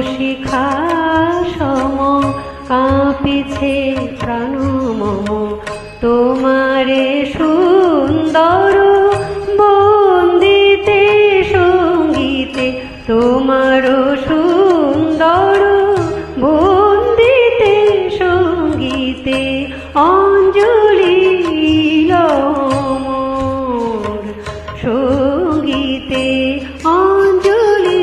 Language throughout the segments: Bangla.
শিখা সম কাঁপিছে প্রাণ মম তোমারে সুন্দর বন্দিতে সঙ্গীতে তোমার সুন্দর বন্দিতে সঙ্গীতে অঞ্জলি মোর সঙ্গীতে অঞ্জলি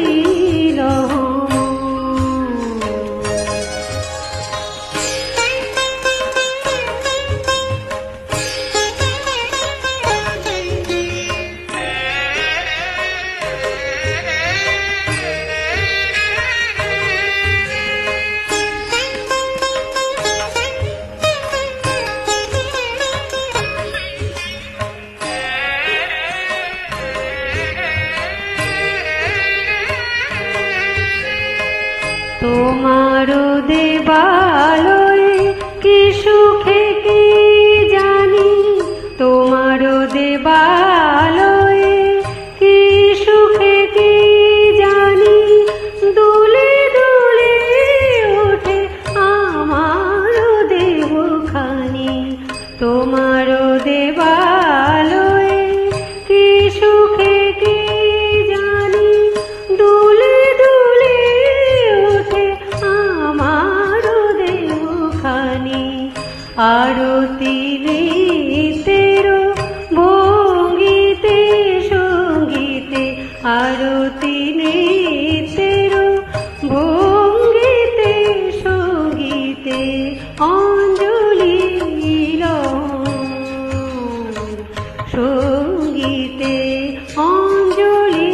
তোমার দেবালয়ে কি সুখে কি জানি তোমার দেবালয়ে কি সুখে কি জানি দুলে দুলে ওঠে আমার দেবখানি তোমার দেবালয়ে কি সুখে কি জানি দুলে দুলে আরতি নৃত্যের ভঙ্গিতে সঙ্গীতে আরতি নৃত্যের ভঙ্গিতে সঙ্গীতে অঞ্জলি সঙ্গীতে অঞ্জলি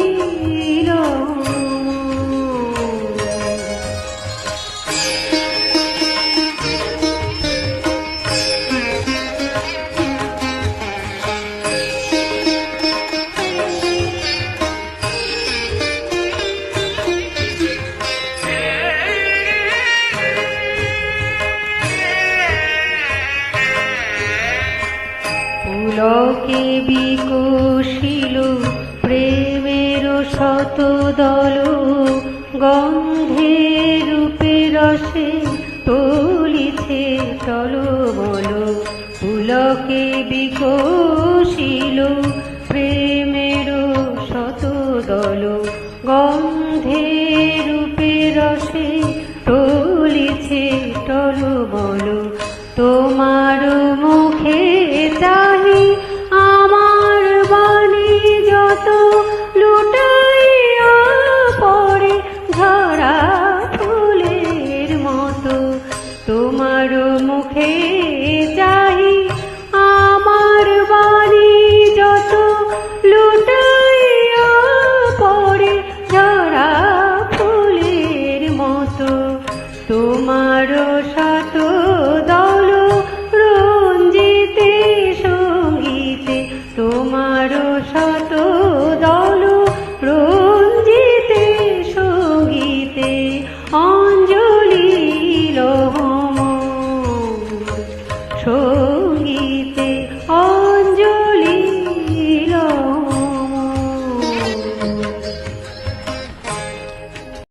পুলকে বিকশিল প্রেমের শতদল গন্ধের রূপে রসে তলিছে টলমল পুলকে বিকশিল প্রেমের শতদল গন্ধের রূপে রসে তলিছে টলমল তোমার মুখে চাহি আমার বাণী যত লুটাইয়া পড়ে ঝরা ফুলের মতো তোমার মুখে চাহি আমার বাণী যত লুটাইয়া পড়ে ঝরা ফুলের মতো তোমার